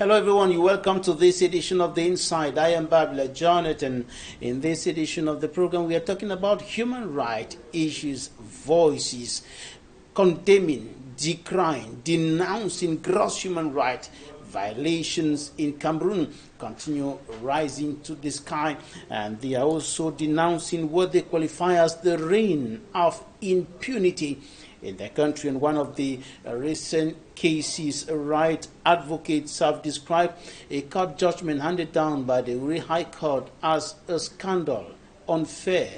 Hello everyone, you're welcome to this edition of The Inside. I am Barrister Joseph, and in this edition of the program we are talking about human rights issues, voices, condemning, decrying, denouncing gross human rights violations in Cameroon continue rising to the sky, and they are also denouncing what they qualify as the reign of impunity in the country. And one of the recent cases right advocates have described a court judgment handed down by the High Court as a scandal, unfair,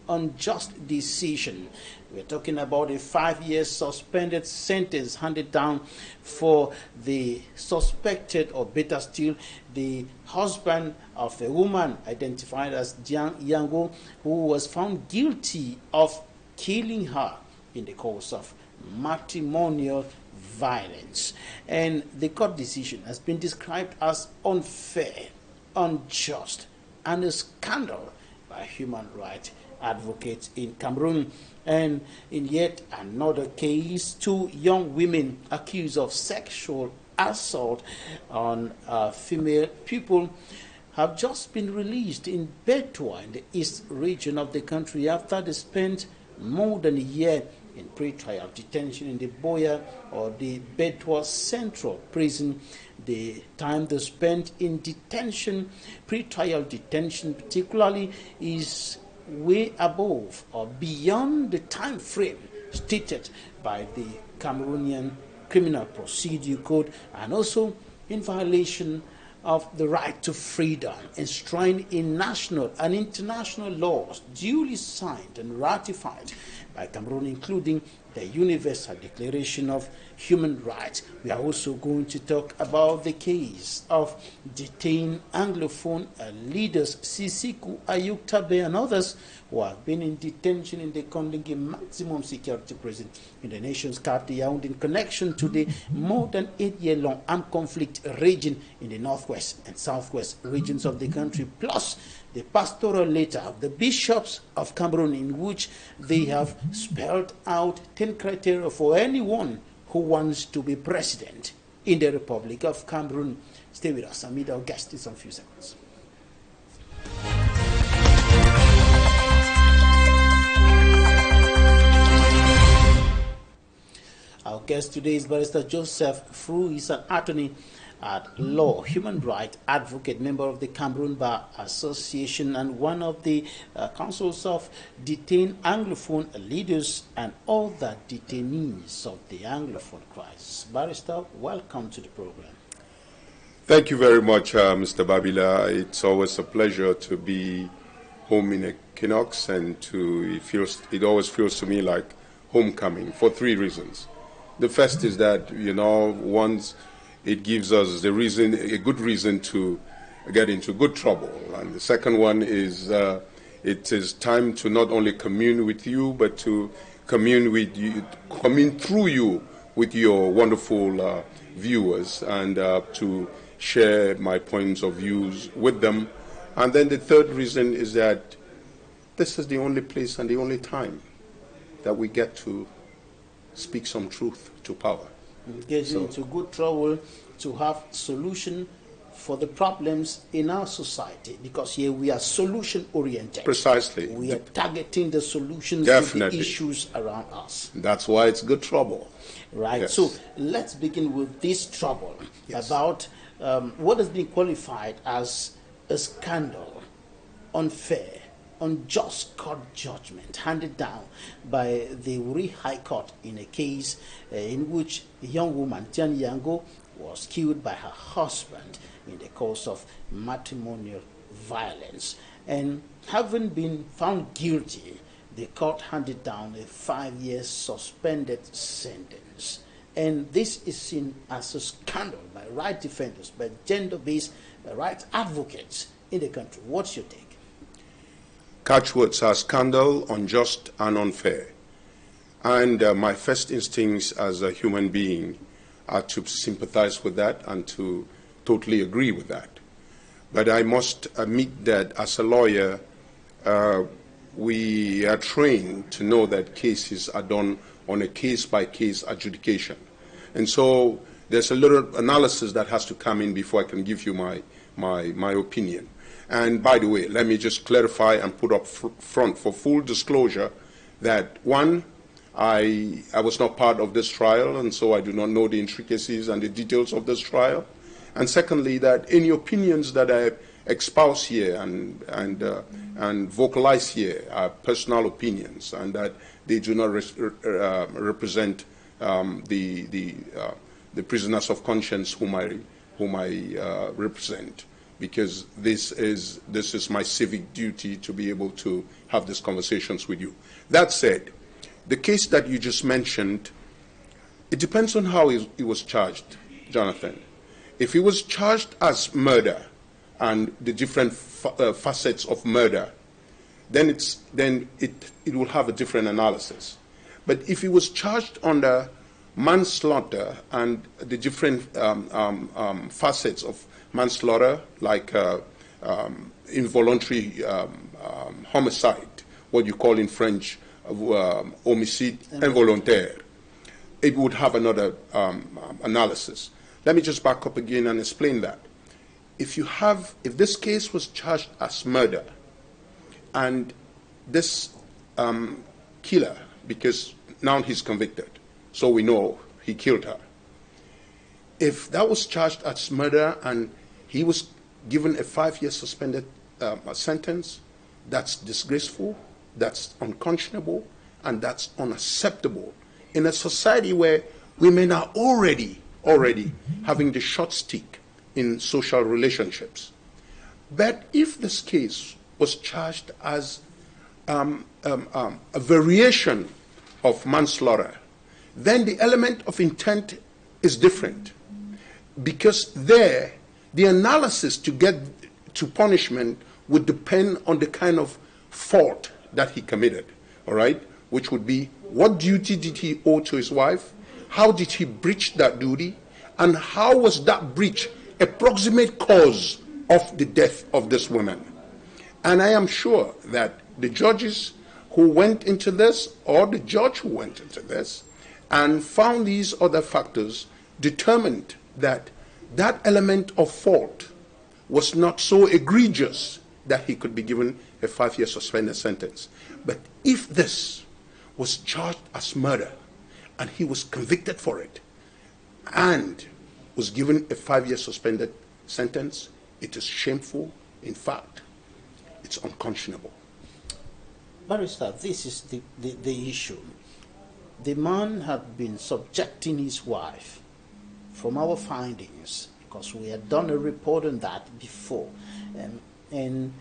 unjust decision. We're talking about a 5-year suspended sentence handed down for the suspected, or better still, the husband of a woman identified as Jiang Yango, who was found guilty of killing her in the course of matrimonial violence. And the court decision has been described as unfair, unjust, and a scandal by human rights advocates in Cameroon. And in yet another case, 2 young women accused of sexual assault on female pupil have just been released in Betwa in the east region of the country after they spent more than a year in pre-trial detention in the Boya, or the Betwa Central Prison. The time they spent in detention, pre-trial detention particularly, is way above or beyond the time frame stated by the Cameroonian Criminal Procedure Code, and also in violation of the right to freedom enshrined in national and international laws duly signed and ratified by Cameroon, including the Universal Declaration of Human Rights. We are also going to talk about the case of detained anglophone leaders Sisiku Ayuktabe and others who have been in detention in the Kondingi maximum security prison in the nation's capital Yaoundé in connection to the more than 8-year-long armed conflict raging in the northwest and southwest regions of the country, plus the pastoral letter of the bishops of Cameroon, in which they have spelled out 10 criteria for anyone who wants to be president in the Republic of Cameroon. Stay with us. I'll meet our guest in some few seconds. Our guest today is Barrister Joseph FRU. He's an attorney at law, human rights advocate, member of the Cameroon Bar Association, and one of the councils of detained anglophone leaders and other detainees of the anglophone crisis. Barrister, welcome to the program. Thank you very much, Mr. Babila. It's always a pleasure to be home in Equinoxe, and it always feels to me like homecoming for 3 reasons. The first is that, once it gives us a good reason to get into good trouble. And the second one is it is time to not only commune with you, but to commune through you with your wonderful viewers, and to share my points of views with them. And then the third reason is that this is the only place and the only time that we get to speak some truth to power. Get into good trouble to have solution for the problems in our society, because here we are solution oriented. Precisely. We are targeting the solutions Definitely. to the issues around us. That's why it's good trouble. Right. Yes. So let's begin with this trouble. Yes. About what has been qualified as a scandal, unfair, unjust court judgment handed down by the High Court in a case in which a young woman, Jiang Yango, was killed by her husband in the course of matrimonial violence. And having been found guilty, the court handed down a 5-year suspended sentence. And this is seen as a scandal by right defenders, by gender-based rights advocates in the country. What's your take? Catchwords are scandal, unjust, and unfair. And my first instincts as a human being are to sympathize with that and to totally agree with that. But I must admit that as a lawyer, we are trained to know that cases are done on a case-by-case adjudication. And so there's a little analysis that has to come in before I can give you my opinion. And by the way, let me just clarify and put up front for full disclosure that, one, I was not part of this trial, and so I do not know the intricacies and the details of this trial. And secondly, that any opinions that I espouse here and vocalize here are personal opinions, and that they do not represent the prisoners of conscience whom I represent, because this is my civic duty to be able to have these conversations with you. That said, the case that you just mentioned, it depends on how he was charged, Jonathan. If he was charged as murder and the different facets of murder, then it will have a different analysis. But if he was charged under manslaughter and the different facets of manslaughter, like involuntary homicide, what you call in French homicide involontaire, it would have another analysis. Let me just back up again and explain that. If this case was charged as murder, and this killer, because now he's convicted, so we know he killed her. If that was charged as murder and he was given a 5-year suspended sentence, that's disgraceful, that's unconscionable, and that's unacceptable in a society where women are already having the short stick in social relationships. But if this case was charged as a variation of manslaughter, then the element of intent is different, because there the analysis to get to punishment would depend on the kind of fault that he committed, all right, which would be what duty did he owe to his wife, how did he breach that duty, and how was that breach a proximate cause of the death of this woman. And I am sure that the judges who went into this, or the judge who went into this, and found these other factors, determined that that element of fault was not so egregious that he could be given a 5-year suspended sentence. But if this was charged as murder, and he was convicted for it, and was given a 5-year suspended sentence, it is shameful. In fact, it's unconscionable. Barrister, this is the issue. The man had been subjecting his wife, from our findings, because we had done a report on that before, and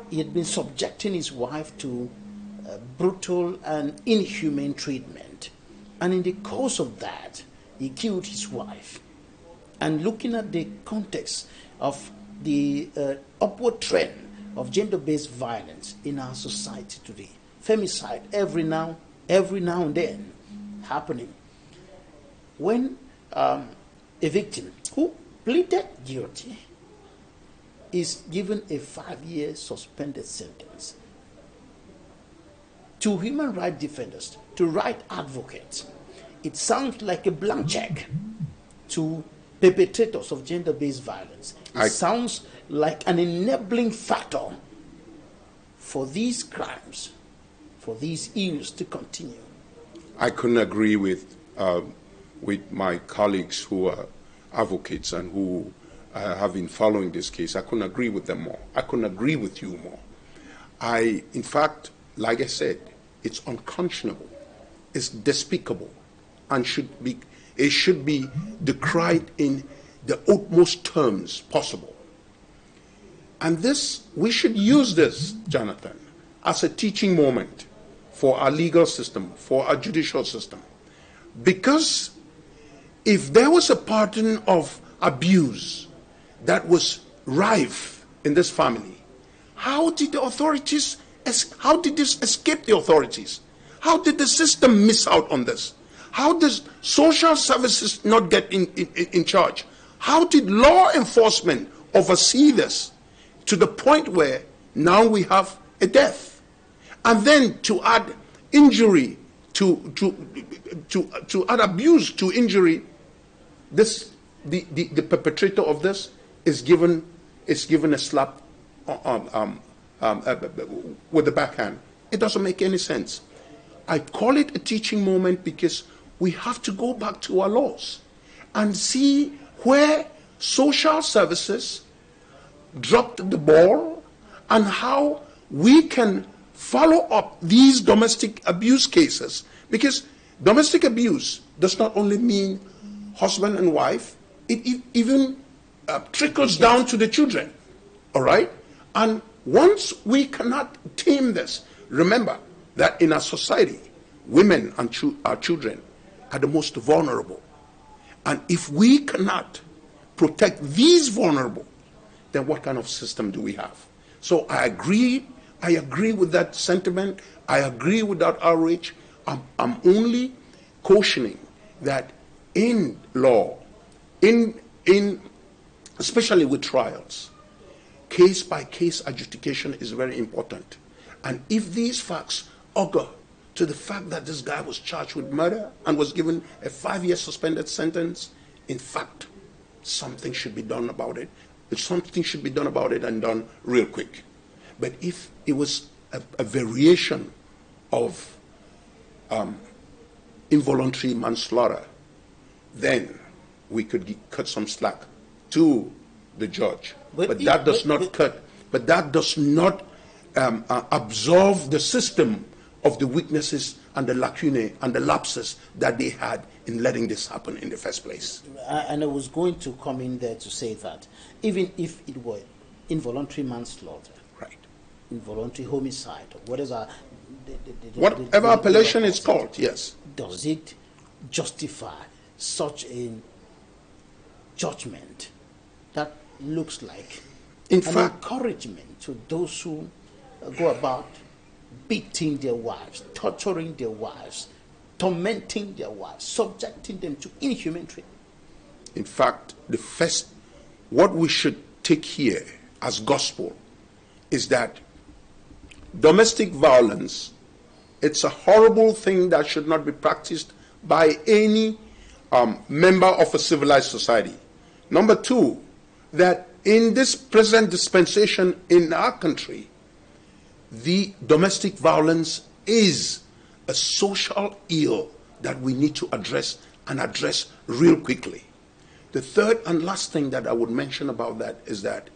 he had been subjecting his wife to brutal and inhumane treatment. And in the course of that, he killed his wife. And looking at the context of the upward trend of gender-based violence in our society today, femicide every now and then happening, when a victim who pleaded guilty is given a 5-year suspended sentence, to human rights defenders, to right advocates, it sounds like a blank check to perpetrators of gender-based violence. It sounds like an enabling factor for these crimes, for these ills to continue. I couldn't agree with my colleagues who are advocates and who have been following this case. I couldn't agree with them more. I couldn't agree with you more. In fact, like I said, it's unconscionable, it's despicable, and it should be decried in the utmost terms possible. And we should use this, Jonathan, as a teaching moment for our legal system, for our judicial system. Because if there was a pattern of abuse that was rife in this family, how did this escape the authorities? How did the system miss out on this? How does social services not get in charge? How did law enforcement oversee this to the point where now we have a death? And then to add injury, to add abuse to injury, this the perpetrator of this is given a slap with the backhand. It doesn't make any sense. I call it a teaching moment because we have to go back to our laws and see where social services dropped the ball and how we can follow up these domestic abuse cases. Because domestic abuse does not only mean husband and wife, it even trickles down to the children, all right? And once we cannot tame this, remember that in our society, women and our children are the most vulnerable. And if we cannot protect these vulnerable, then what kind of system do we have? So I agree with that sentiment. I agree with that outrage. I'm only cautioning that in law, especially with trials, case-by-case adjudication is very important. And if these facts augur to the fact that this guy was charged with murder and was given a 5-year suspended sentence, in fact, something should be done about it. Something should be done about it and done real quick. But if it was a variation of involuntary manslaughter, then we could cut some slack to the judge. But that does not absolve the system of the weaknesses and the lacunae and the lapses that they had in letting this happen in the first place. And I was going to come in there to say that even if it were involuntary manslaughter, right, involuntary homicide, or whatever appellation it's called, yes, does it justify such a judgment that looks like an encouragement to those who go about beating their wives, torturing their wives, tormenting their wives, subjecting them to inhuman treatment? In fact, what we should take here as gospel is that domestic violence, it's a horrible thing that should not be practiced by any member of a civilized society. Number two, that in this present dispensation in our country, the domestic violence is a social ill that we need to address and address real quickly. The third and last thing that I would mention about that is that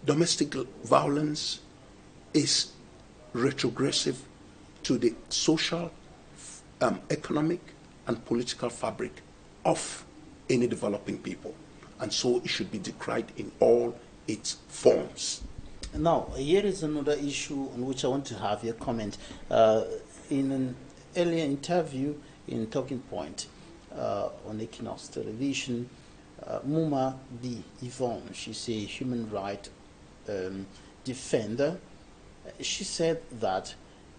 domestic violence is retrogressive to the social, economic, and political fabric of any developing people. And so it should be decried in all its forms. Now, here is another issue on which I want to have your comment. In an earlier interview in Talking Point on Equinoxe television, Muma B. Yvonne, she's a human rights defender. She said that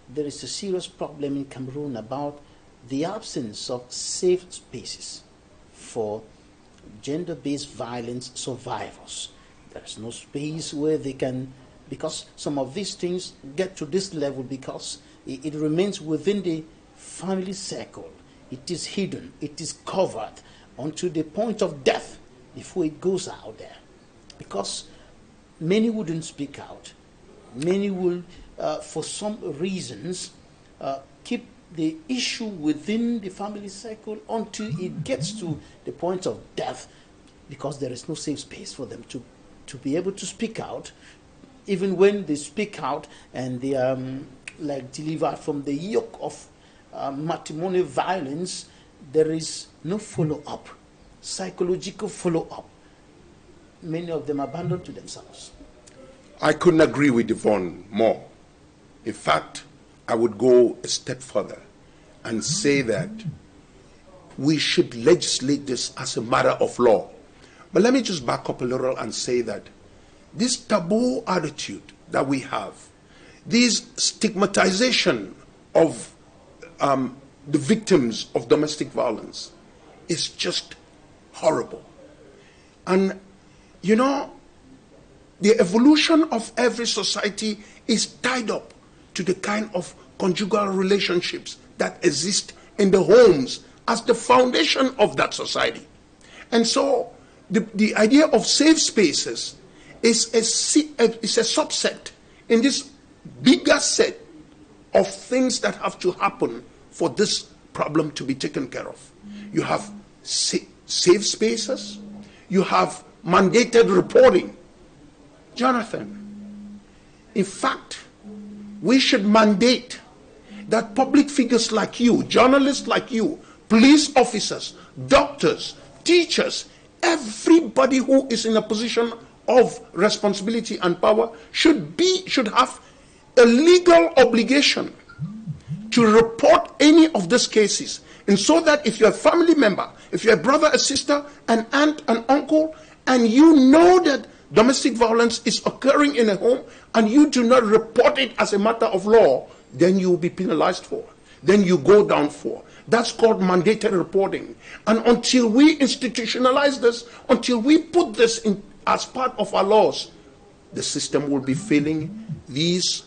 there is a serious problem in Cameroon about the absence of safe spaces for gender-based violence survivors. There's no space where they can, because some of these things get to this level because it remains within the family circle. It is hidden, it is covered unto the point of death before it goes out there. Because many wouldn't speak out. Many will, for some reasons, keep the issue within the family circle until it gets to the point of death, because there is no safe space for them to be able to speak out. Even when they speak out and they are like delivered from the yoke of matrimonial violence, there is no follow-up, psychological follow-up. Many of them abandon to themselves. I couldn't agree with Yvonne more. In fact, I would go a step further and say that we should legislate this as a matter of law. But let me just back up a little and say that this taboo attitude that we have, this stigmatization of the victims of domestic violence is just horrible. And, you know, the evolution of every society is tied up to the kind of conjugal relationships that exist in the homes as the foundation of that society. And so the idea of safe spaces is a subset in this bigger set of things that have to happen for this problem to be taken care of. You have safe spaces, you have mandated reporting. Jonathan, in fact, we should mandate that public figures like you, journalists like you, police officers, doctors, teachers, everybody who is in a position of responsibility and power should have a legal obligation to report any of these cases. And so that if you're a family member, if you're a brother, a sister, an aunt, an uncle, and you know that domestic violence is occurring in a home and you do not report it as a matter of law, then you will be penalized for. Then you go down for. That's called mandated reporting. And until we institutionalize this, until we put this in as part of our laws, the system will be failing these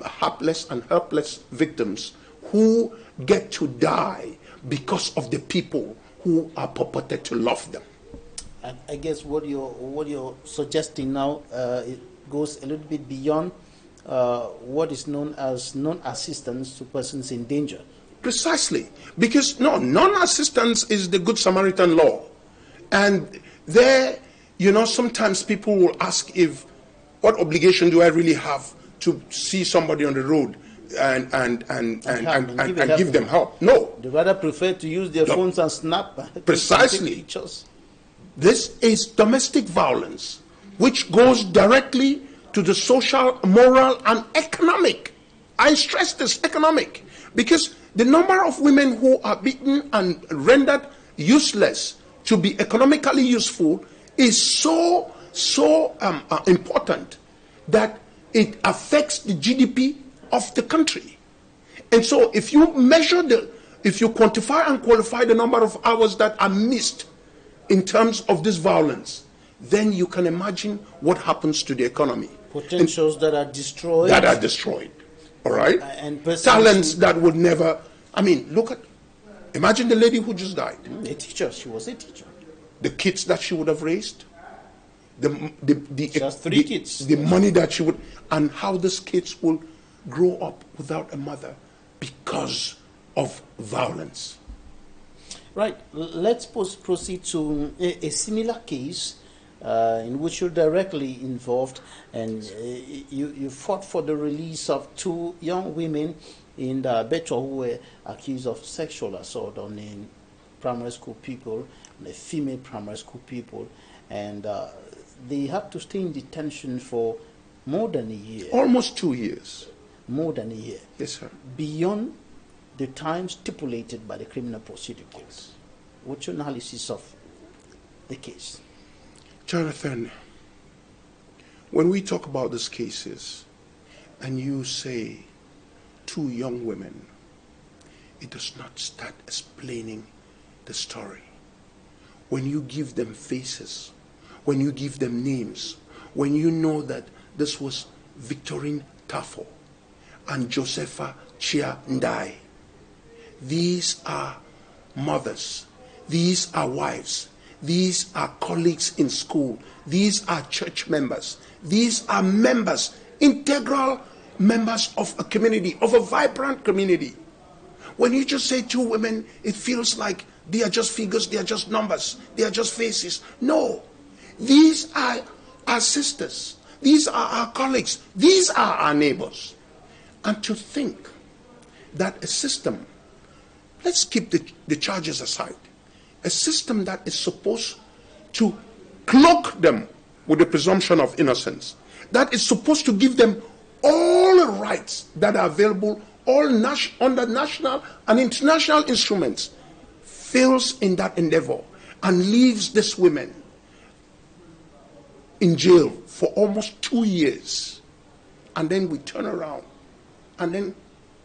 hapless and helpless victims who get to die because of the people who are purported to love them. I guess what you're suggesting now it goes a little bit beyond what is known as non-assistance to persons in danger. Precisely, because non-assistance is the Good Samaritan law, and there, sometimes people will ask what obligation do I really have to see somebody on the road and give them help? No, they rather prefer to use their phones and snap. Precisely. Pictures. This is domestic violence, which goes directly to the social, moral, and economic. I stress this, economic, because the number of women who are beaten and rendered useless to be economically useful is so important that it affects the GDP of the country. And so if you quantify and qualify the number of hours that are missed in terms of this violence, then you can imagine what happens to the economy. Potentials that are destroyed. All right? And talents that would never, imagine the lady who just died. A teacher, she was a teacher. The kids that she would have raised. Just 3 kids. The money that she would, and how these kids will grow up without a mother because of violence. Right, let's proceed to a similar case in which you're directly involved, and you fought for the release of 2 young women in the Beto who were accused of sexual assault on a primary school pupil, on a female primary school pupil, and they had to stay in detention for more than a year. Almost 2 years. More than a year. Yes, sir. Beyond the time stipulated by the Criminal Procedure Code. What's your analysis of the case? Jonathan, when we talk about these cases and you say 2 young women, it does not start explaining the story. When you give them faces, when you give them names, when you know that this was Victorine Tafo and Josepha Chia Ndai, these are mothers, these are wives, these are colleagues in school, these are church members, these are members, integral members of a community, of a vibrant community. When you just say 2 women, it feels like they are just figures, they are just numbers, they are just faces. No, these are our sisters, these are our colleagues, these are our neighbors. And to think that a system, let's keep the charges aside, a system that is supposed to cloak them with the presumption of innocence, that is supposed to give them all the rights that are available, all under national and international instruments, fails in that endeavor and leaves these women in jail for almost 2 years. And then we turn around and then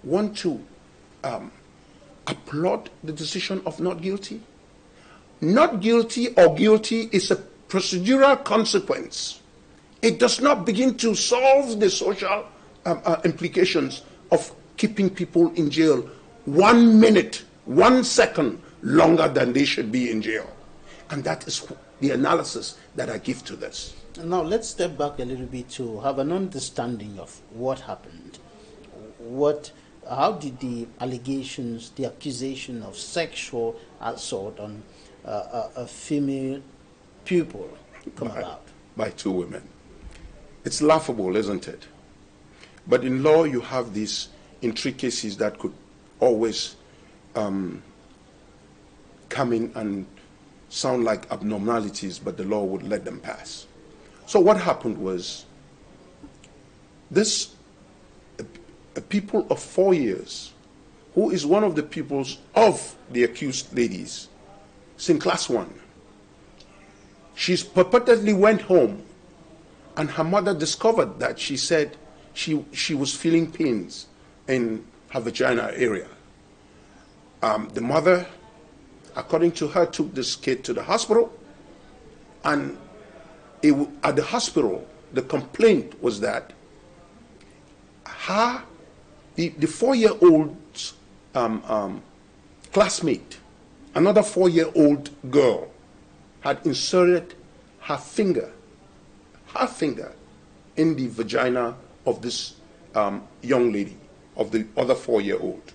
want to applaud the decision of not guilty. Not guilty or guilty is a procedural consequence. It does not begin to solve the social implications of keeping people in jail 1 minute, 1 second longer than they should be in jail. And that is the analysis that I give to this. Now let's step back a little bit to have an understanding of what happened. How did the allegations, the accusation of sexual assault on a female pupil come about? By two women. It's laughable, isn't it? But in law, you have these intricacies that could always come in and sound like abnormalities, but the law would let them pass. So what happened was this, a pupil of 4 years, who is one of the pupils of the accused ladies, is in class 1. She purportedly went home, and her mother discovered that she said she was feeling pains in her vagina area. The mother, according to her, took this kid to the hospital, and at the hospital, the complaint was that the 4-year-old's classmate, another 4-year-old girl, had inserted her finger in the vagina of this young lady, of the other 4-year-old.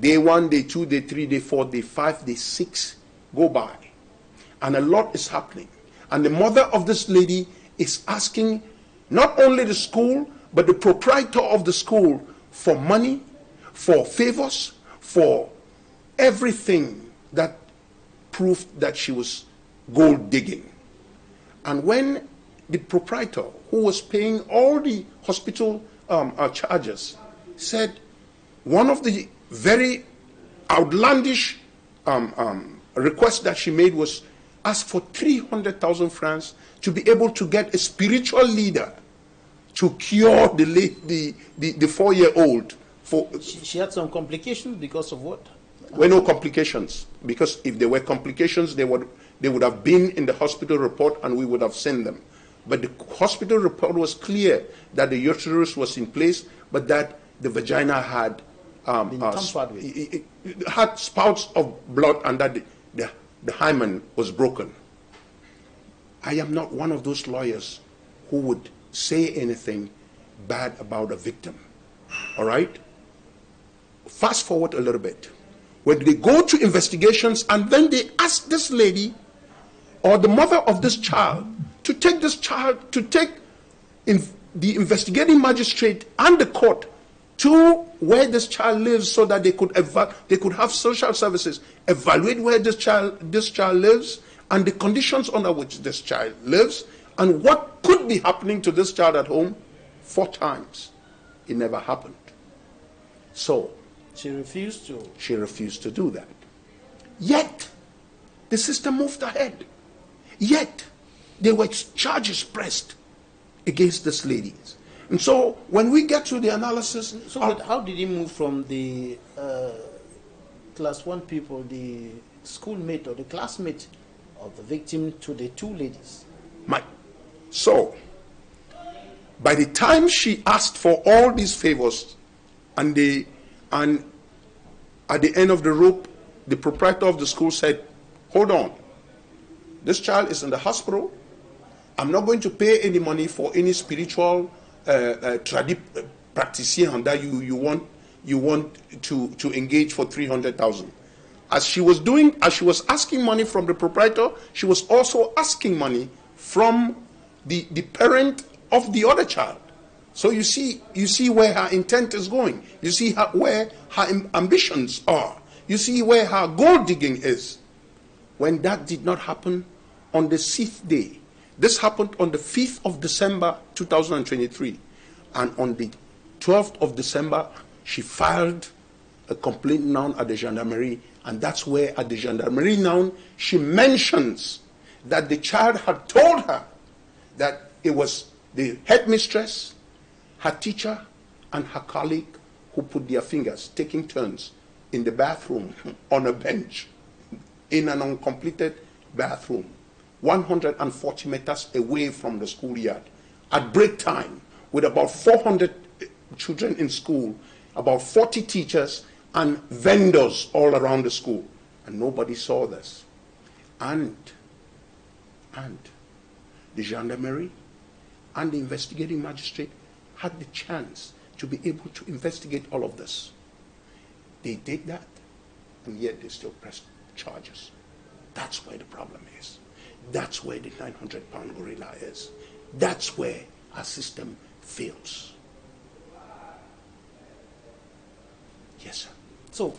Day 1, day 2, day 3, day 4, day 5, day 6 go by, and a lot is happening. And the mother of this lady is asking not only the school, but the proprietor of the school for money, for favors, for everything that proved that she was gold digging. And when the proprietor, who was paying all the hospital charges, said one of the very outlandish requests that she made was ask for 300,000 francs to be able to get a spiritual leader to cure the 4-year-old. She had some complications because of what? There were no complications, because if there were complications, they would have been in the hospital report and we would have seen them. But the hospital report was clear that the uterus was in place, but that the vagina had it had spouts of blood, and that the hymen was broken. I am not one of those lawyers who would say anything bad about a victim. All right? Fast forward a little bit. When they go to investigations and then they ask this lady or the mother of this child to take the investigating magistrate and the court to where this child lives, so that they could have social services evaluate where this child lives and the conditions under which this child lives and what could be happening to this child at home. 4 times. It never happened. So she refused to do that. Yet the system moved ahead. Yet there were charges pressed against these ladies. And so when we get to the analysis... So but how did he move from the class 1 people, the schoolmate or the classmate of the victim, to the 2 ladies? So, by the time she asked for all these favors, and at the end of the rope, the proprietor of the school said, hold on, this child is in the hospital. I'm not going to pay any money for any spiritual practitioner that you want to engage for 300,000. As she was asking money from the proprietor, she was also asking money from the parent of the other child. So you see where her intent is going. You see where her ambitions are. You see where her gold digging is. When that did not happen on the 6th day, this happened on the 5th of December 2023, and on the 12th of December she filed a complaint now at the gendarmerie, and that's where at the gendarmerie now she mentions that the child had told her that it was the headmistress, her teacher, and her colleague who put their fingers, taking turns, in the bathroom on a bench, in an uncompleted bathroom, 140 meters away from the schoolyard, at break time, with about 400 children in school, about 40 teachers, and vendors all around the school. And nobody saw this. and the gendarmerie and the investigating magistrate had the chance to be able to investigate all of this. They did that, and yet they still pressed charges. That's where the problem is. That's where the 900-pound gorilla is. That's where our system fails. Yes, sir. So,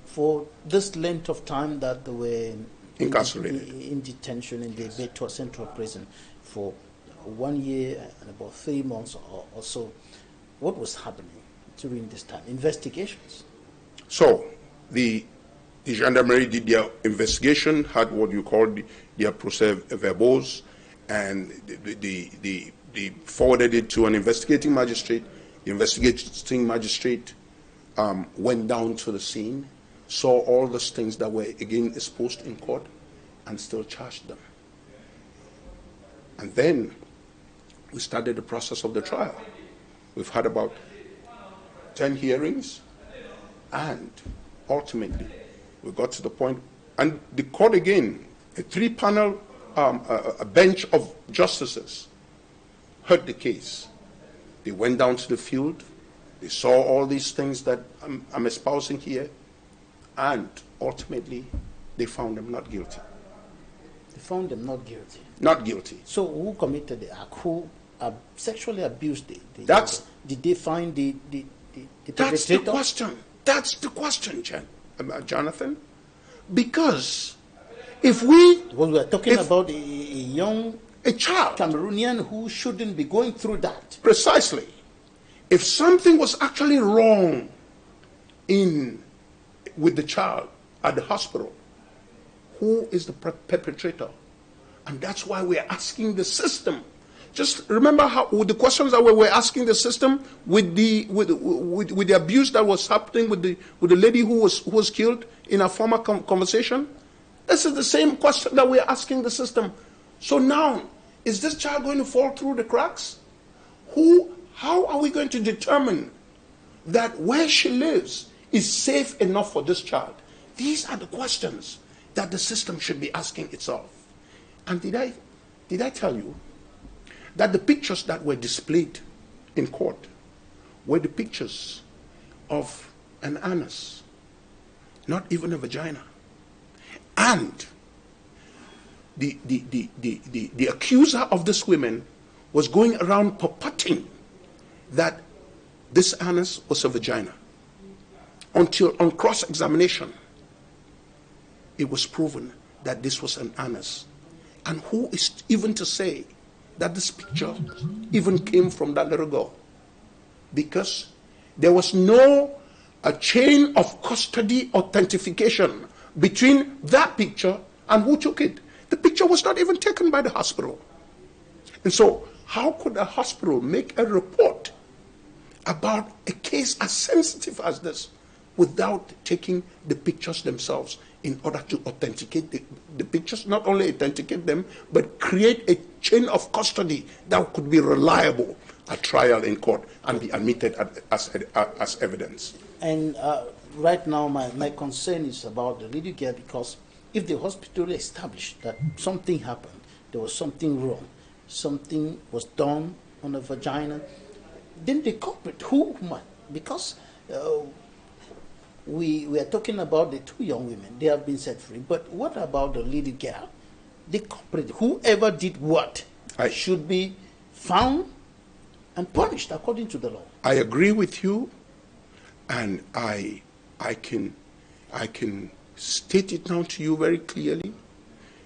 for this length of time that they were incarcerated, in detention in the Betua Central Prison for 1 year and about 3 months or so, what was happening during this time? Investigations. So, the gendarmerie did their investigation, had what you call their procès-verbaux, and they forwarded it to an investigating magistrate. The investigating magistrate went down to the scene, saw all those things that were again exposed in court, and still charged them. And then we started the process of the trial. We've had about 10 hearings, and ultimately we got to the point, and the court again, a 3-panel a bench of justices heard the case. They went down to the field, they saw all these things that I'm espousing here, and ultimately they found them not guilty. They found them not guilty? Not guilty. So who committed the act? Who sexually abused did they find the That's the question. That's the question, Jonathan. Because if we... Well, we're talking about a child, Cameroonian who shouldn't be going through that. Precisely. If something was actually wrong with the child at the hospital, who is the perpetrator? And that's why we're asking the system. Just remember how with the questions that we were asking the system with the abuse that was happening with the lady who was killed in a former conversation. This is the same question that we're asking the system. So now, is this child going to fall through the cracks? How are we going to determine that where she lives is safe enough for this child? These are the questions that the system should be asking itself. And did I tell you that the pictures that were displayed in court were the pictures of an anus, not even a vagina. And the accuser of this woman was going around purporting that this anus was a vagina, until on cross-examination it was proven that this was an anus. And who is even to say that this picture even came from that little girl? Because there was no chain of custody authentication between that picture and who took it. The picture was not even taken by the hospital. And so how could a hospital make a report about a case as sensitive as this without taking the pictures themselves in order to authenticate the pictures, not only authenticate them, but create a chain of custody that could be reliable at trial in court and be admitted as evidence? And right now my concern is about the little girl, because if the hospital established that something happened, there was something wrong, something was done on the vagina, then the culprit, who? Because we are talking about the 2 young women, they have been set free, but what about the little girl? The culprit, whoever did what, should be found and punished according to the law. I agree with you, and I can state it now to you very clearly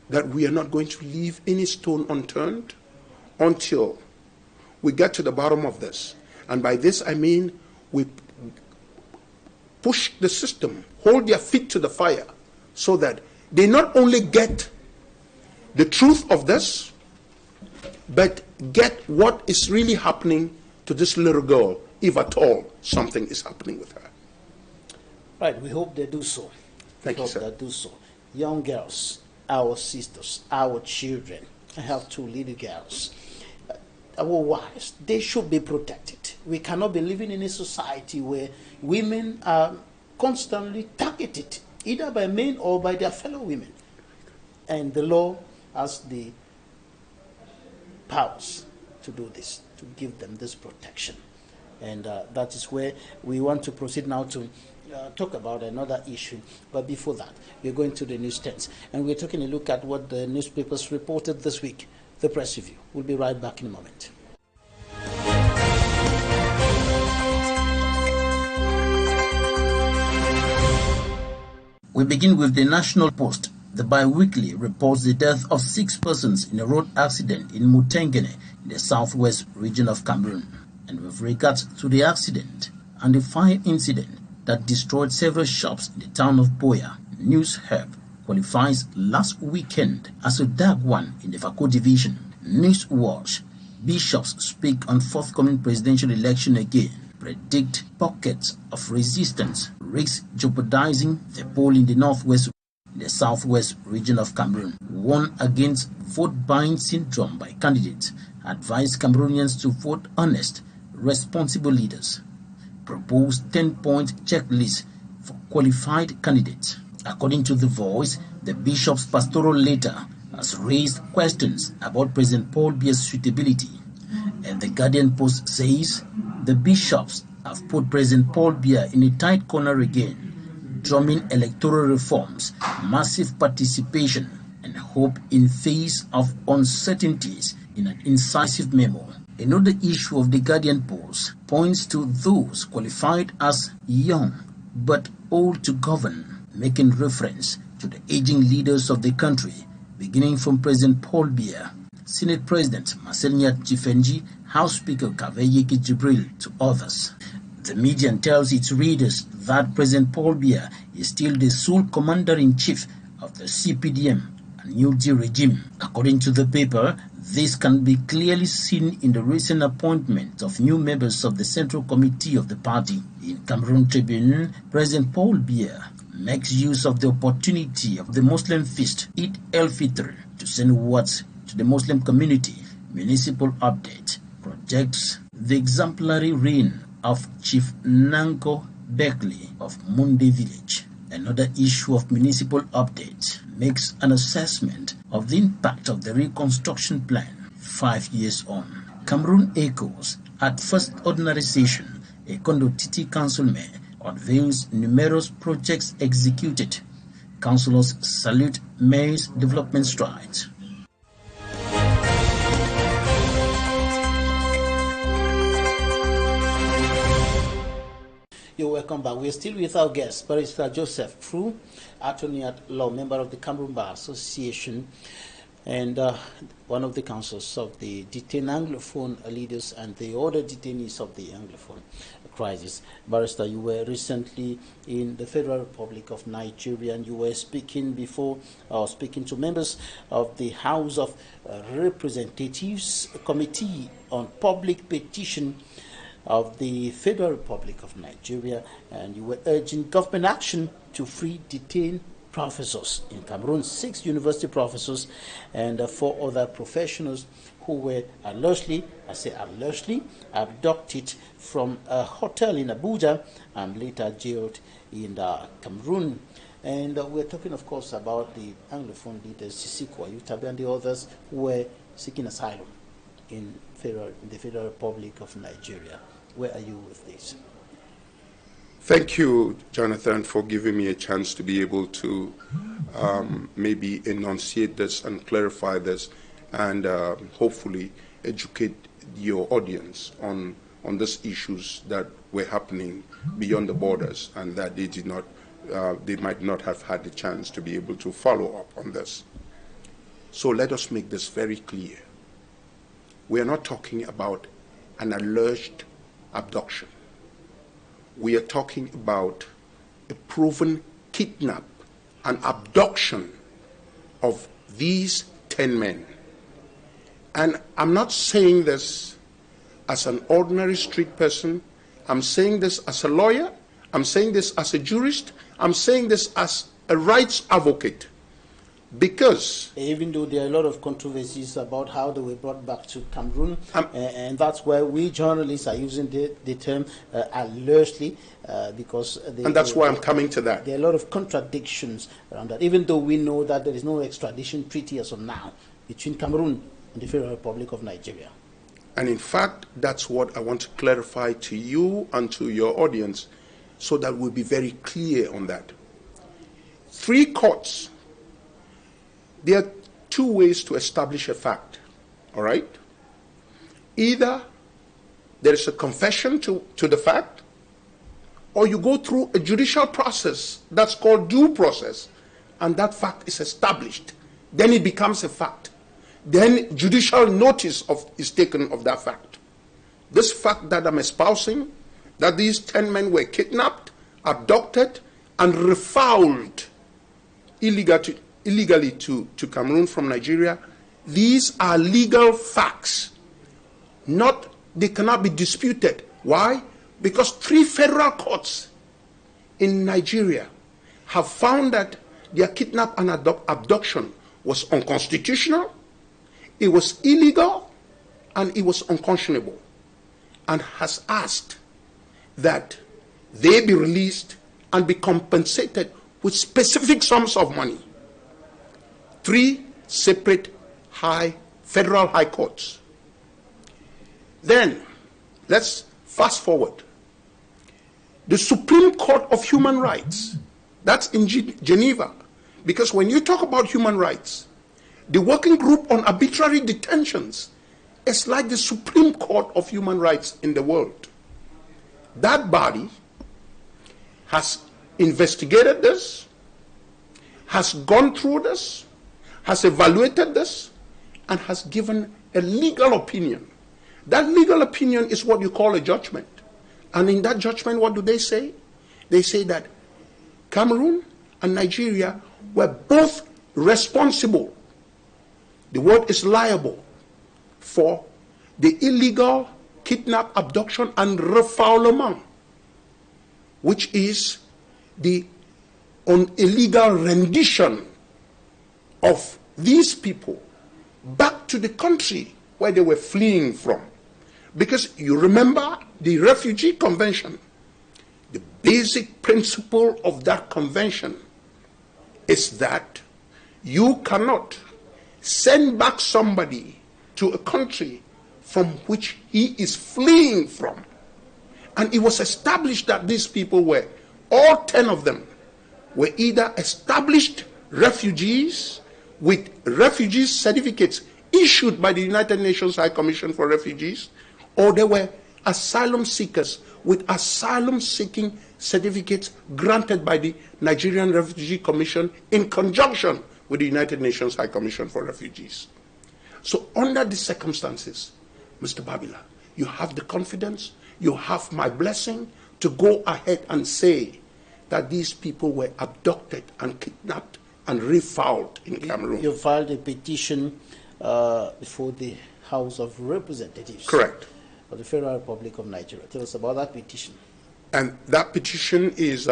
that we are not going to leave any stone unturned until we get to the bottom of this. And by this I mean we push the system, hold their feet to the fire, so that they not only get the truth of this, but get what is really happening to this little girl, if at all something is happening with her. Right, we hope they do so. Thank you, sir. They do so. Young girls, our sisters, our children. I have 2 little girls. Our wives, they should be protected. We cannot be living in a society where women are constantly targeted either by men or by their fellow women. And the law has the powers to do this, to give them this protection. And that is where we want to proceed now to talk about another issue. But before that, we're going to the news stands. And we're taking a look at what the newspapers reported this week, the press review. We'll be right back in a moment. We begin with the National Post. The bi-weekly reports the death of 6 persons in a road accident in Mutengene in the southwest region of Cameroon. And with regards to the accident and the fire incident that destroyed several shops in the town of Boya, News Herb qualifies last weekend as a dark one in the Fako division. News Watch: bishops speak on forthcoming presidential election again. Predict pockets of resistance risks jeopardizing the poll in the southwest region of Cameroon. Warn against vote buying syndrome by candidates. Advise Cameroonians to vote honest, responsible leaders. Propose 10-point checklist for qualified candidates. According to The Voice, the bishop's pastoral letter has raised questions about President Paul Biya's suitability. And the Guardian Post says the bishops have put President Paul Biya in a tight corner again, drumming electoral reforms, massive participation, and hope in face of uncertainties in an incisive memo. Another issue of the Guardian Post points to those qualified as young but old to govern, making reference to the aging leaders of the country, beginning from President Paul Biya, Senate President Marcelina Chifenji, House Speaker Kaveyeki Jibril, to others. The Median tells its readers that President Paul Biya is still the sole commander-in-chief of the CPDM, a New Deal regime. According to the paper, this can be clearly seen in the recent appointment of new members of the Central Committee of the party. In Cameroon Tribune, President Paul Biya makes use of the opportunity of the Muslim feast, Eid el-Fitr, to send words to the Muslim community. Municipal update projects the exemplary reign of Chief Nanko Beckley of Munde Village. Another issue of municipal update makes an assessment of the impact of the reconstruction plan 5 years on. Cameroon echoes at first ordinary session. Ekondo Titi councilman unveils numerous projects executed. Councillors salute mayor's development strides. You're welcome back. We're still with our guest, Barrister Joseph FRU, attorney at law, member of the Cameroon Bar Association, and one of the councils of the detained anglophone leaders and the other detainees of the anglophone crisis. Barrister, you were recently in the Federal Republic of Nigeria, and you were speaking to members of the House of Representatives Committee on Public Petition of the Federal Republic of Nigeria, and you were urging government action to free detained professors in Cameroon, 6 university professors and 4 other professionals who were allegedly abducted from a hotel in Abuja and later jailed in Cameroon. And we're talking, of course, about the anglophone leaders, Sisiku Ayutabi and the others who were seeking asylum in the Federal Republic of Nigeria. Where are you with this? Thank you, Jonathan, for giving me a chance to be able to maybe enunciate this and clarify this and hopefully educate your audience on these issues that were happening beyond the borders and that they might not have had the chance to be able to follow up on this. So let us make this very clear. We are not talking about an alleged abduction. We are talking about a proven kidnap and abduction of these 10 men. And I'm not saying this as an ordinary street person. I'm saying this as a lawyer. I'm saying this as a jurist. I'm saying this as a rights advocate. Because even though there are a lot of controversies about how they were brought back to Cameroon, and that's why we journalists are using the term loosely, because and that's why I'm coming to that. There are a lot of contradictions around that, even though we know that there is no extradition treaty as of now between Cameroon and the Federal Republic of Nigeria. And in fact, that's what I want to clarify to you and to your audience, so that we'll be very clear on that. 3 courts. There are 2 ways to establish a fact, all right? Either there is a confession to the fact, or you go through a judicial process that's called due process, and that fact is established. Then it becomes a fact. Then judicial notice is taken of that fact. This fact that I'm espousing, that these 10 men were kidnapped, abducted, and refouled illegally to Cameroon from Nigeria, these are legal facts. They cannot be disputed. Why? Because 3 federal courts in Nigeria have found that their kidnap and abduction was unconstitutional, it was illegal, and it was unconscionable, and has asked that they be released and be compensated with specific sums of money. 3 separate federal high courts. Then, let's fast forward. The Supreme Court of Human Rights, that's in Geneva, because when you talk about human rights, the Working Group on Arbitrary Detentions is like the Supreme Court of Human Rights in the world. That body has investigated this, has gone through this, has evaluated this, and has given a legal opinion. That legal opinion is what you call a judgment. And in that judgment, what do they say? They say that Cameroon and Nigeria were both responsible. The word is liable for the illegal kidnap, abduction, and refoulement, which is the illegal rendition of these people back to the country where they were fleeing from. Because you remember the Refugee Convention, the basic principle of that convention is that you cannot send back somebody to a country from which he is fleeing from. And it was established that these people were, all 10 of them, were either established refugees with refugee certificates issued by the United Nations High Commission for Refugees, or they were asylum seekers with asylum-seeking certificates granted by the Nigerian Refugee Commission in conjunction with the United Nations High Commission for Refugees. So under these circumstances, Mr. Babila, you have the confidence, you have my blessing to go ahead and say that these people were abducted and kidnapped and refouled in Cameroon. You filed a petition before the House of Representatives. Correct. Of the Federal Republic of Nigeria. Tell us about that petition. And that petition is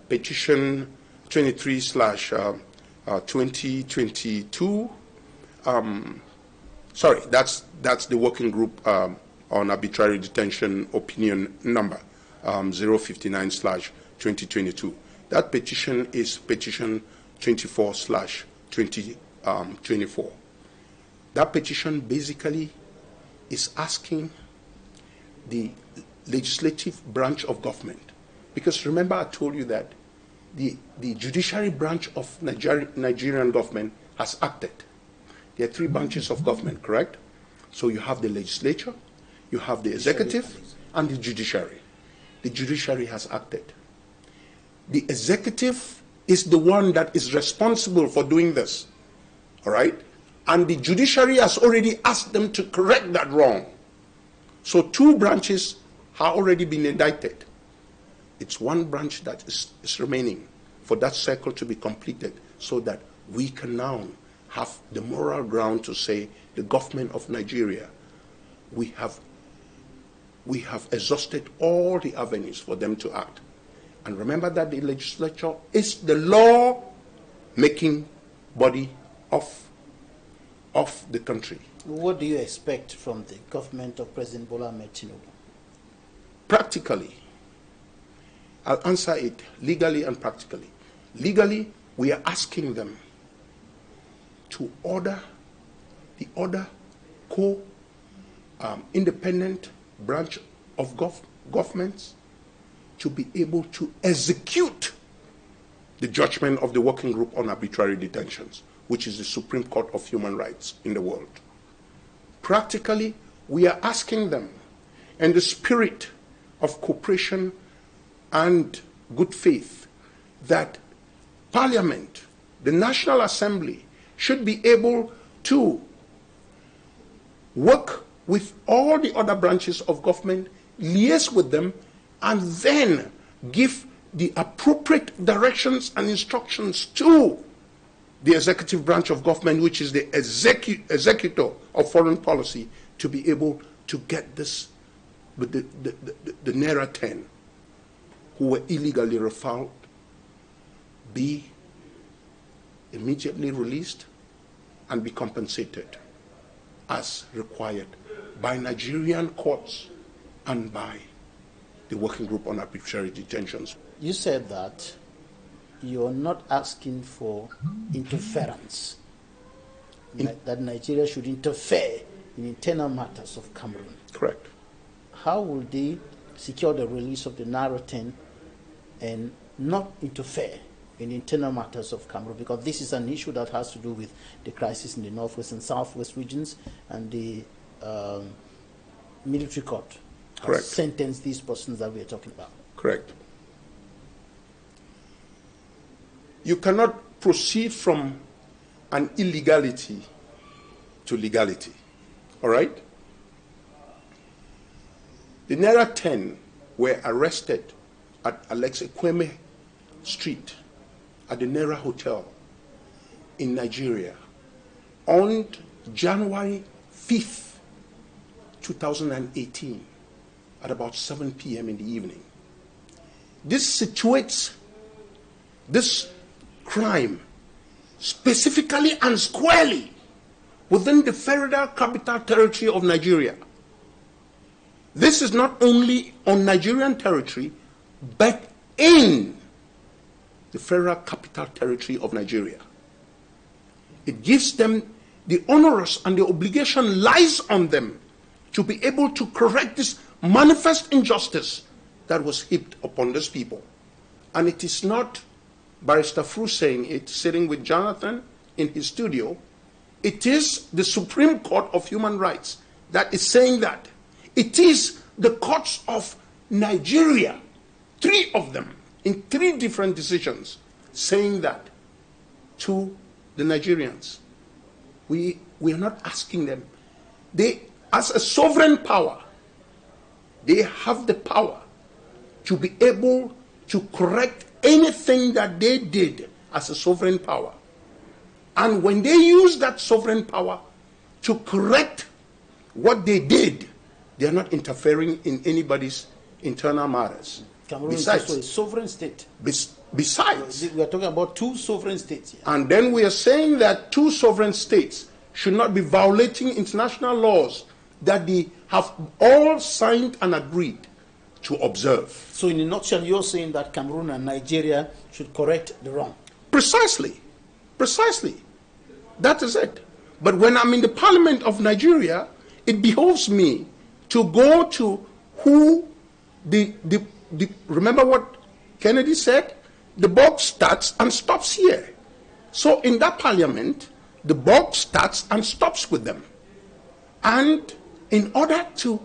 petition 23/2022. Sorry, that's the working group on arbitrary detention opinion number 059/2022. That petition is petition 24/2024. That petition basically is asking the legislative branch of government, because remember I told you that the judiciary branch of Nigerian government has acted. There are 3 branches of government, correct? So you have the legislature, you have the executive, and the judiciary. The judiciary has acted. The executive is the one that is responsible for doing this, all right? And the judiciary has already asked them to correct that wrong. So 2 branches have already been indicted. It's 1 branch that is remaining for that circle to be completed, so that we can now have the moral ground to say the government of Nigeria, we have exhausted all the avenues for them to act. And remember that the legislature is the law-making body of the country. What do you expect from the government of President Bola Ahmed Tinubu? Practically, I'll answer it legally and practically. Legally, we are asking them to order the other independent branch of governments to be able to execute the judgment of the Working Group on Arbitrary Detentions, which is the Supreme Court of Human Rights in the world. Practically, we are asking them, in the spirit of cooperation and good faith, that Parliament, the National Assembly, should be able to work with all the other branches of government, liaise with them, and then give the appropriate directions and instructions to the executive branch of government, which is the executor of foreign policy, to be able to get this with the Naira 10 who were illegally refoulement be immediately released and be compensated as required by Nigerian courts and by the Working Group on Arbitrary Detentions. You said that you're not asking for interference, that Nigeria should interfere in internal matters of Cameroon. Correct. How will they secure the release of the Naira 10 and not interfere in internal matters of Cameroon? Because this is an issue that has to do with the crisis in the northwest and southwest regions, and the military court has sentenced these persons that we are talking about. Correct. You cannot proceed from an illegality to legality. All right? The Naira 10 were arrested at Alex Ekweme Street at the Naira Hotel in Nigeria on January 5th, 2018 at about 7 p.m. in the evening. This situates this crime specifically and squarely within the Federal Capital Territory of Nigeria. This is not only on Nigerian territory, but in the Federal Capital Territory of Nigeria. It gives them the onerous, and the obligation lies on them to be able to correct this manifest injustice that was heaped upon these people. And it is not Barrister FRU saying it, sitting with Jonathan in his studio. It is the Supreme Court of Human Rights that is saying that. It is the courts of Nigeria, 3 of them, in 3 different decisions, saying that to the Nigerians. We are not asking them. They, as a sovereign power, they have the power to be able to correct anything that they did as a sovereign power. And when they use that sovereign power to correct what they did, they are not interfering in anybody's internal matters. Cameroon is also a sovereign state. Besides, we are talking about 2 sovereign states here. And then we are saying that 2 sovereign states should not be violating international laws that they have all signed and agreed to observe. So in a nutshell, you're saying that Cameroon and Nigeria should correct the wrong. Precisely. Precisely. That is it. But when I'm in the Parliament of Nigeria, it behoves me to go to who remember what Kennedy said? The buck starts and stops here. So in that Parliament, the buck starts and stops with them. And in order to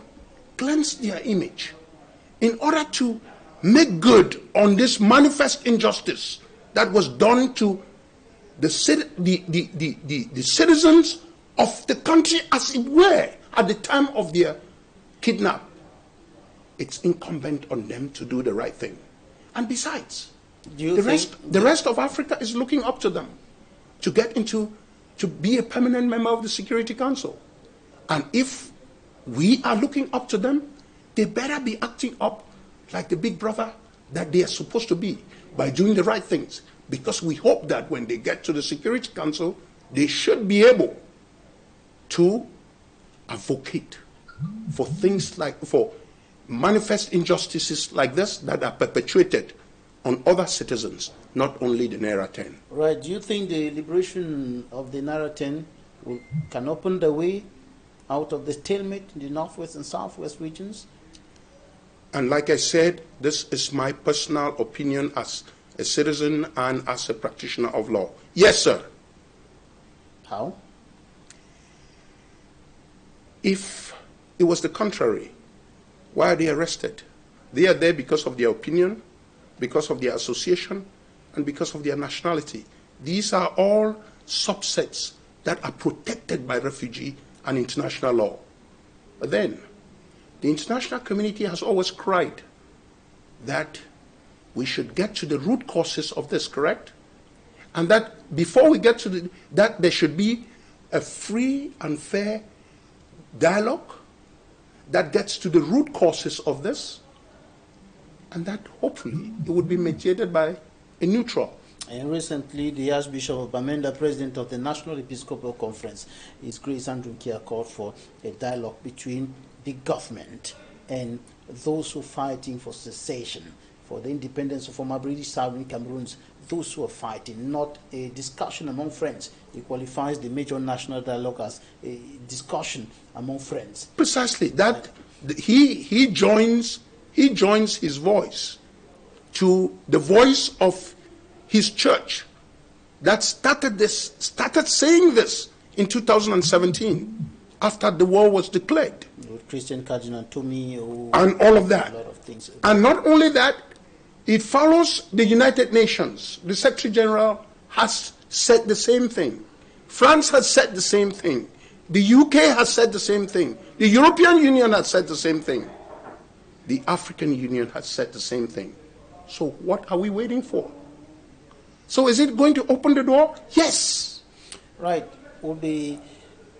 cleanse their image, in order to make good on this manifest injustice that was done to the citizens of the country, as it were, at the time of their kidnap, it's incumbent on them to do the right thing. And besides, the rest of Africa is looking up to them to get into, to be a permanent member of the Security Council. And if we are looking up to them, they better be acting up like the big brother that they are supposed to be, by doing the right things, because we hope that when they get to the Security Council, they should be able to advocate for things like, for manifest injustices like this that are perpetuated on other citizens, not only the Naira 10. Right. Do you think the liberation of the Naira 10 can open the way out of the stalemate in the Northwest and Southwest regions? And like I said, this is my personal opinion as a citizen and as a practitioner of law. Yes, sir. How? If it was the contrary, why are they arrested? They are there because of their opinion, because of their association, and because of their nationality. These are all subsets that are protected by refugee and international law. But then, the international community has always cried that we should get to the root causes of this, correct? And that before we get to that there should be a free and fair dialogue that gets to the root causes of this, and that hopefully it would be mediated by a neutral. And recently, the Archbishop of Bamenda, President of the National Episcopal Conference, His Grace Andrew Kia, called for a dialogue between the government and those who are fighting for cessation, for the independence of former British Southern Cameroons, those who are fighting, not a discussion among friends. He qualifies the major national dialogue as a discussion among friends. Precisely. That he joins his voice to the voice of his church that started saying this in 2017 after the war was declared. With Christian Cardinal Tomi and all of that. A lot of things. And not only that, it follows the United Nations. The Secretary General has said the same thing. France has said the same thing. The UK has said the same thing. The European Union has said the same thing. The African Union has said the same thing. So what are we waiting for? So is it going to open the door? Yes. Right. We'll be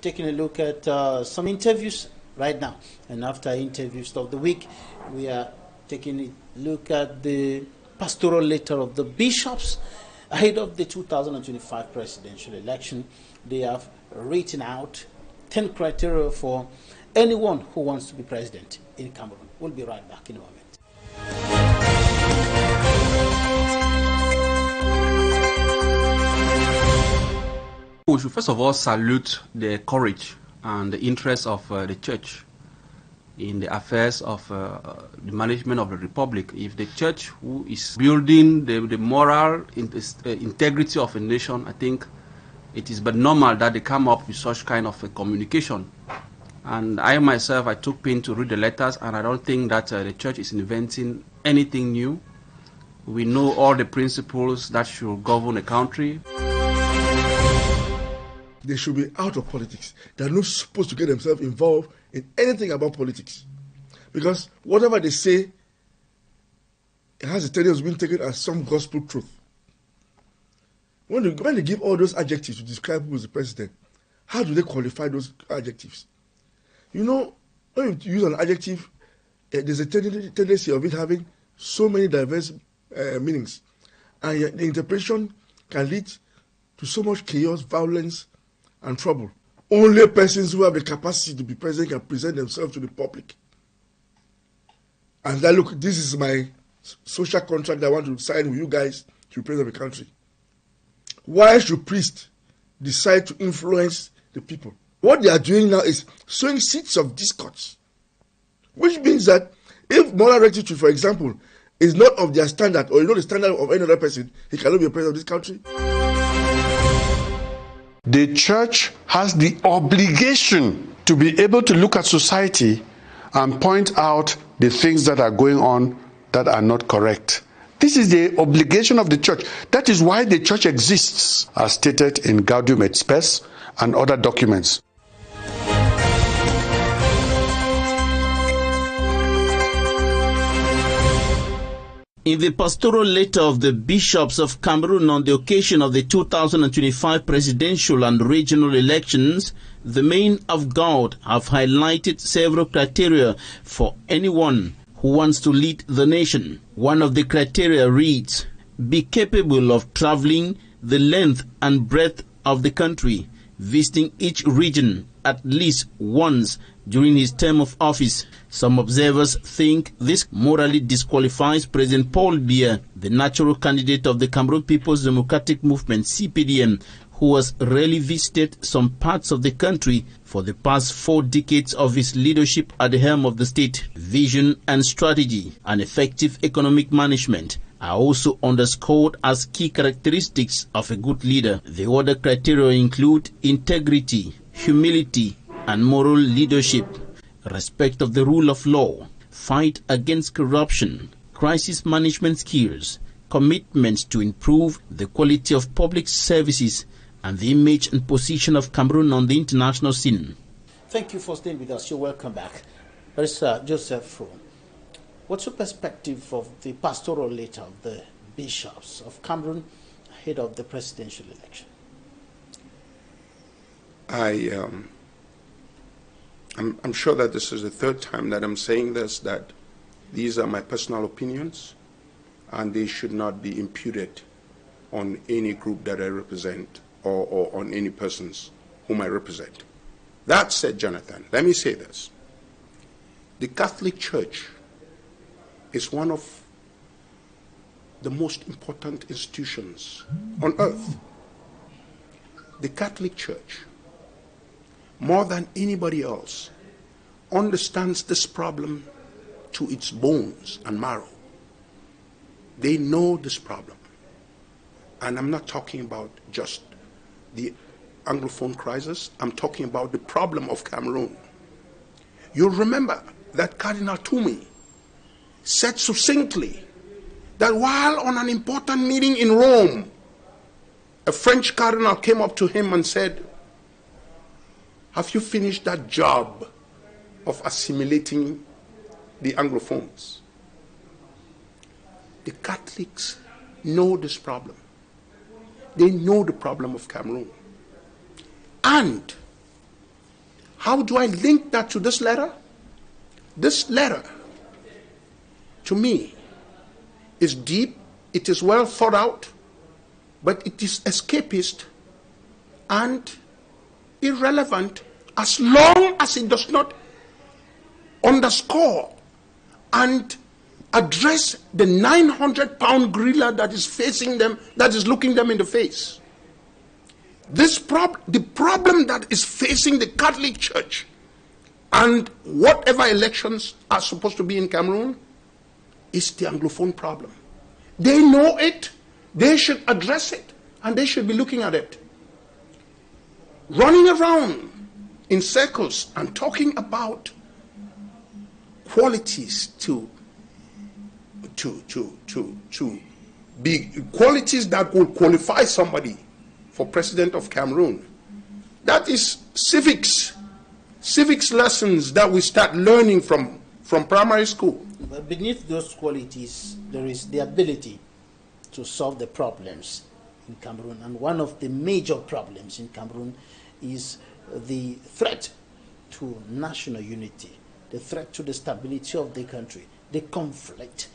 taking a look at some interviews right now. And after interviews of the week, we are taking a look at the pastoral letter of the bishops ahead of the 2025 presidential election. They have written out 10 criteria for anyone who wants to be president in Cameroon. We'll be right back in a moment. We should first of all salute the courage and the interest of the church in the affairs of the management of the republic. If the church who is building the moral integrity of a nation, I think it is but normal that they come up with such kind of a communication. And I myself, I took pain to read the letters, and I don't think that the church is inventing anything new. We know all the principles that should govern a country. They should be out of politics. They're not supposed to get themselves involved in anything about politics. Because whatever they say, it has a tendency of being taken as some gospel truth. When they give all those adjectives to describe who is the president, how do they qualify those adjectives? You know, when you use an adjective, there's a tendency of it having so many diverse meanings. And the interpretation can lead to so much chaos, violence, and trouble. Only persons who have the capacity to be president can present themselves to the public. And that, look, this is my social contract that I want to sign with you guys to be president of the country. Why should priests decide to influence the people? What they are doing now is sowing seeds of discord, which means that if moral rectitude, for example, is not of their standard, or the standard of any other person, he cannot be a president of this country. The church has the obligation to be able to look at society and point out the things that are going on that are not correct. This is the obligation of the church. That is why the church exists, as stated in Gaudium et Spes and other documents. In the pastoral letter of the bishops of Cameroon on the occasion of the 2025 presidential and regional elections, the men of God have highlighted several criteria for anyone who wants to lead the nation. One of the criteria reads, be capable of traveling the length and breadth of the country, visiting each region at least once during his term of office. Some observers think this morally disqualifies President Paul Biya, the natural candidate of the Cameroon People's Democratic Movement, CPDM, who has rarely visited some parts of the country for the past 4 decades of his leadership at the helm of the state. Vision and strategy and effective economic management are also underscored as key characteristics of a good leader. The other criteria include integrity, humility, and moral leadership, respect of the rule of law, fight against corruption, crisis management skills, commitment to improve the quality of public services, and the image and position of Cameroon on the international scene. Thank you for staying with us. You're welcome back. Barrister Joseph FRU, what's your perspective of the pastoral letter of the bishops of Cameroon ahead of the presidential election? I'm sure that this is the 3rd time that I'm saying this, that these are my personal opinions and they should not be imputed on any group that I represent or on any persons whom I represent. That said, Jonathan, let me say this. The Catholic Church is one of the most important institutions on earth. The Catholic Church, more than anybody else, understands this problem to its bones and marrow. They know this problem. And I'm not talking about just the anglophone crisis. I'm talking about the problem of Cameroon. You'll remember that Cardinal Toomey said succinctly that while on an important meeting in Rome, a French cardinal came up to him and said, "Have you finished that job of assimilating the anglophones?" The Catholics know this problem. They know the problem of Cameroon. And how do I link that to this letter? This letter, to me, is deep, it is well thought out, but it is escapist and irrelevant as long as it does not underscore and address the 900-pound gorilla that is facing them, that is looking them in the face. The problem that is facing the Catholic Church and whatever elections are supposed to be in Cameroon is the anglophone problem. They know it, they should address it, and they should be looking at it. Running around in circles and talking about qualities to be qualities that will qualify somebody for president of Cameroon. That is civics lessons that we start learning from primary school. But beneath those qualities, there is the ability to solve the problems in Cameroon. And one of the major problems in Cameroon is the threat to national unity, the threat to the stability of the country, the conflict,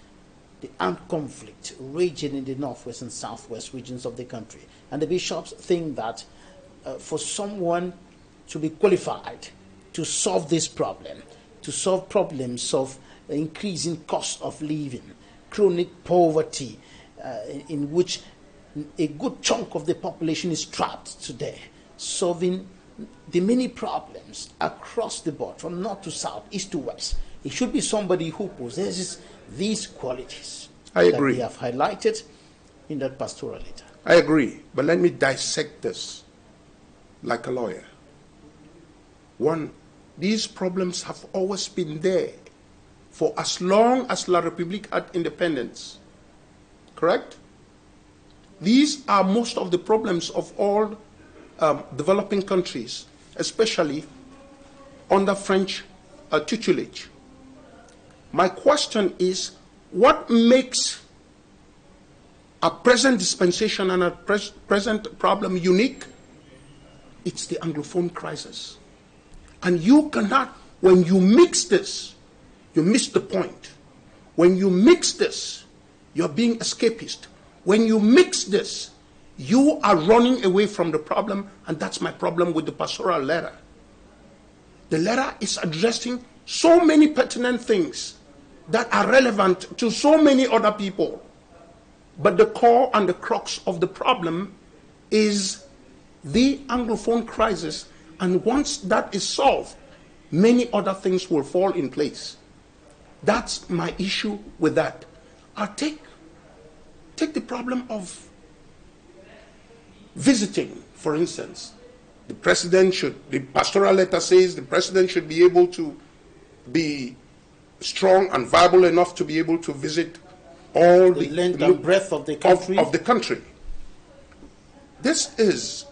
the armed conflict raging in the northwest and southwest regions of the country. And the bishops think that for someone to be qualified to solve this problem, to solve problems of increasing cost of living, chronic poverty, in which a good chunk of the population is trapped today, solving the many problems across the board, from north to south, east to west. It should be somebody who possesses these qualities I agree. that we have highlighted in that pastoral letter. I agree, but let me dissect this like a lawyer. One, these problems have always been there for as long as La République had independence. Correct? These are most of the problems of all developing countries, especially under French tutelage. My question is, what makes a present dispensation and a present problem unique? It's the anglophone crisis. And you cannot, when you mix this, you miss the point. When you mix this, you're being escapist. When you mix this, you are running away from the problem, and that's my problem with the pastoral letter. The letter is addressing so many pertinent things that are relevant to so many other people. But the core and the crux of the problem is the anglophone crisis, and once that is solved, many other things will fall in place. That's my issue with that. I'll take the problem of visiting, for instance. The pastoral letter says the president should be able to be strong and viable enough to be able to visit all the length and breadth of the country. Of the country. This is,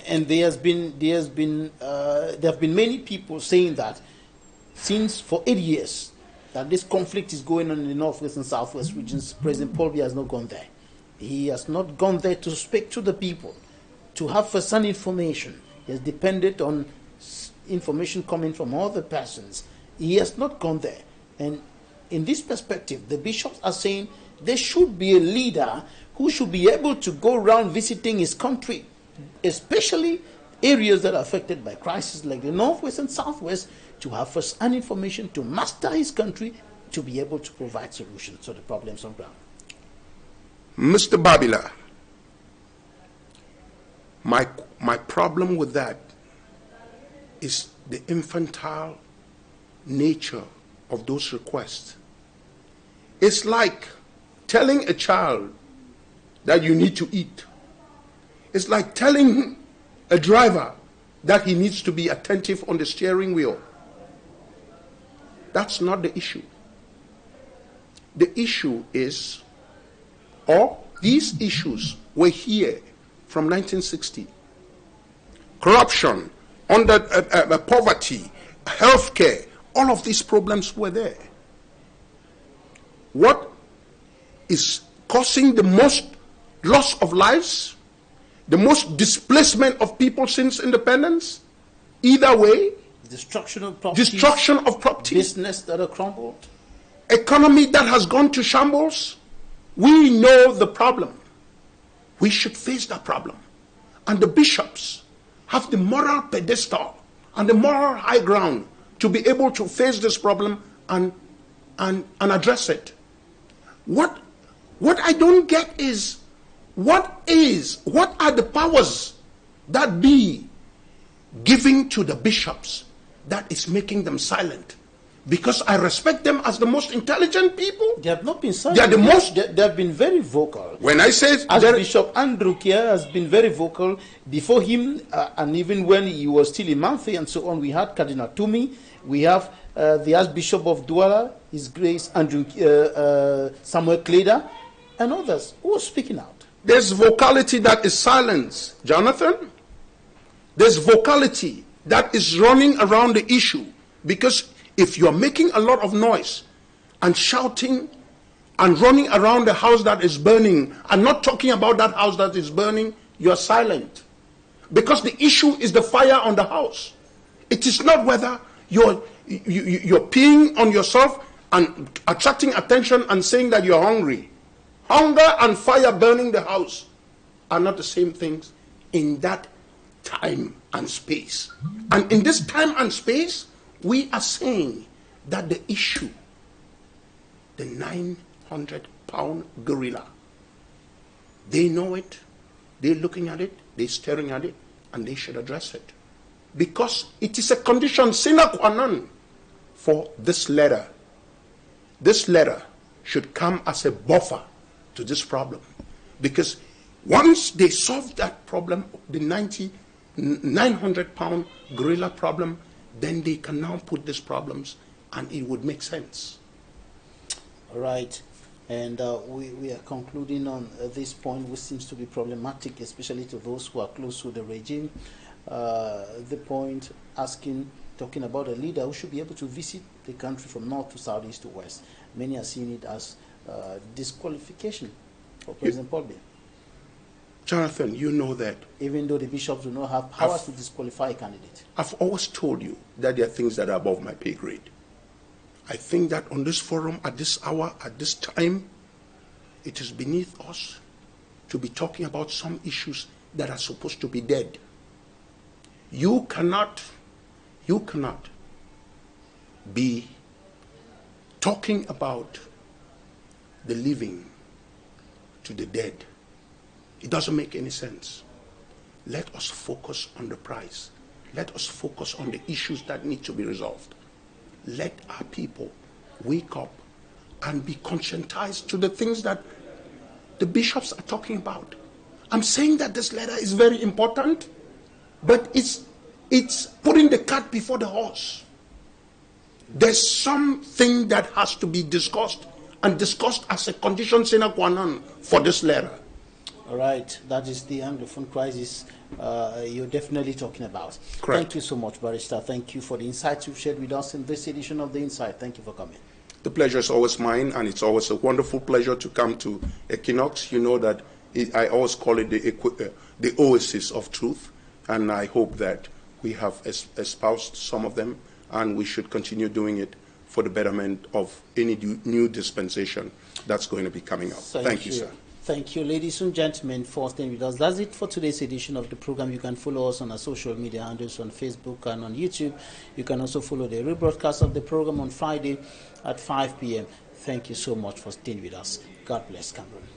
and there have been many people saying that since for 8 years that this conflict is going on in the northwest and southwest regions. President Paul Biya has not gone there. He has not gone there to speak to the people, to have first-hand information. He has depended on information coming from other persons. He has not gone there. And in this perspective, the bishops are saying there should be a leader who should be able to go around visiting his country, especially areas that are affected by crises like the northwest and southwest, to have first-hand information, to master his country, to be able to provide solutions to the problems on ground. Mr. Babila, my problem with that is the infantile nature of those requests. It's like telling a child that you need to eat. It's like telling a driver that he needs to be attentive on the steering wheel. That's not the issue. The issue is, or these issues were here from 1960. Corruption, poverty, healthcare, all of these problems were there. What is causing the most loss of lives, the most displacement of people since independence? Either way, destruction of property, business that are crumbled, economy that has gone to shambles. We know the problem. We should face that problem. And the bishops have the moral pedestal and the moral high ground to be able to face this problem and address it. What I don't get is what are the powers that be giving to the bishops that is making them silent? Because I respect them as the most intelligent people. They have not been silent. They are the most. They have been very vocal. When I say, as Bishop Andrew Kia has been very vocal before him, and even when he was still in Manfi and so on, we had Cardinal Tumi, we have the Archbishop of Douala, His Grace Andrew Samuel Kleda, and others who are speaking out. There's vocality that is silence, Jonathan. There's vocality that is running around the issue, because if you're making a lot of noise and shouting and running around the house that is burning and not talking about that house that is burning, you're silent. Because the issue is the fire on the house. It is not whether you're peeing on yourself and attracting attention and saying that you're hungry. Hunger and fire burning the house are not the same things in that time and space. And in this time and space, we are saying that the issue, the 900-pound gorilla, they know it, they're looking at it, they're staring at it, and they should address it. Because it is a condition sine qua non for this letter. This letter should come as a buffer to this problem. Because once they solve that problem, the 900-pound gorilla problem, then they can now put these problems and it would make sense. All right. And we are concluding on this point, which seems to be problematic, especially to those who are close to the regime. The point talking about a leader who should be able to visit the country from north to south, east to west. Many are seeing it as disqualification for President Paul Biya. Jonathan, you know that. Even though the bishops do not have powers to disqualify a candidate. I've always told you that there are things that are above my pay grade. I think that on this forum, at this hour, at this time, it is beneath us to be talking about some issues that are supposed to be dead. You cannot be talking about the living to the dead. It doesn't make any sense. Let us focus on the prize. Let us focus on the issues that need to be resolved. Let our people wake up and be conscientized to the things that the bishops are talking about. I'm saying that this letter is very important, but it's putting the cart before the horse. There's something that has to be discussed, and discussed as a condition sine qua non for this letter. All right, that is the anglophone crisis you're definitely talking about. Correct. Thank you so much, Barrister. Thank you for the insights you've shared with us in this edition of The Insight. Thank you for coming. The pleasure is always mine, and it's always a wonderful pleasure to come to Equinoxe. You know that I always call it the oasis of truth, and I hope that we have espoused some of them, and we should continue doing it for the betterment of any new dispensation that's going to be coming up. Thank you, sir. Thank you, ladies and gentlemen, for staying with us. That's it for today's edition of the program. You can follow us on our social media handles on Facebook and on YouTube. You can also follow the rebroadcast of the program on Friday at 5 p.m. Thank you so much for staying with us. God bless Cameroon.